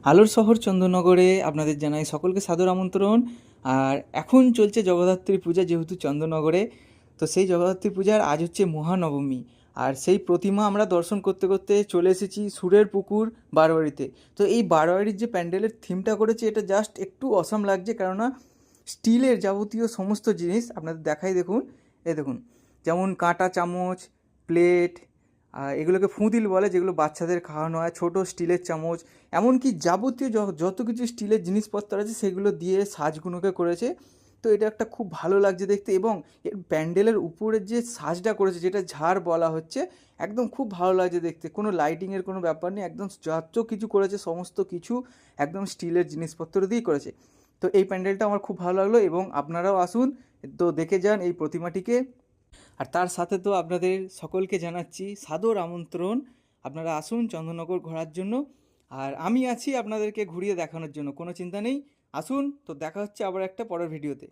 আলোর শহর চন্দননগরে আপনাদের জানাই সকলকে সাদর আমন্ত্রণ। আর এখন চলছে জগদ্ধাত্রী পূজা যেহেতু চন্দননগরে, তো সেই জগদ্ধাত্রী পূজার আজ হচ্ছে মহানবমী। আর সেই প্রতিমা আমরা দর্শন করতে করতে চলে এসেছি সুরের পুকুর বারোয়ারিতে। তো এই বারোয়ারির যে প্যান্ডেলের থিমটা করেছে এটা জাস্ট একটু অসাম লাগছে, কেননা স্টিলের যাবতীয় সমস্ত জিনিস আপনাদের দেখাই, দেখুন। দেখুন, যেমন কাঁটা চামচ, প্লেট, এগুলোকে ফুঁদিল বলে, যেগুলো বাচ্চাদের খাওয়ানো হয়, ছোট স্টিলের চামচ, এমনকি যাবতীয় যত কিছু স্টিলের জিনিসপত্র আছে সেগুলো দিয়ে সাজগুলোকে করেছে। তো এটা একটা খুব ভালো লাগছে দেখতে, এবং এর প্যান্ডেলের উপরের যে সাজটা করেছে, যেটা ঝাড় বলা হচ্ছে, একদম খুব ভালো লাগছে দেখতে। কোনো লাইটিংয়ের কোনো ব্যাপার নেই, একদম যত কিছু করেছে সমস্ত কিছু একদম স্টিলের জিনিসপত্র দিয়েই করেছে। তো এই প্যান্ডেলটা আমার খুব ভালো লাগলো, এবং আপনারাও আসুন, তো দেখে যান এই প্রতিমাটিকে। আর তার সাথে তো আপনাদের সকলকে জানাচ্ছি সাদর আমন্ত্রণ, আপনারা আসুন চন্দননগর ঘোরার জন্য। আর আমি আছি আপনাদেরকে ঘুরিয়ে দেখানোর জন্য, কোনো চিন্তা নেই। আসুন, তো দেখা হচ্ছে আবার একটা পরের ভিডিওতে।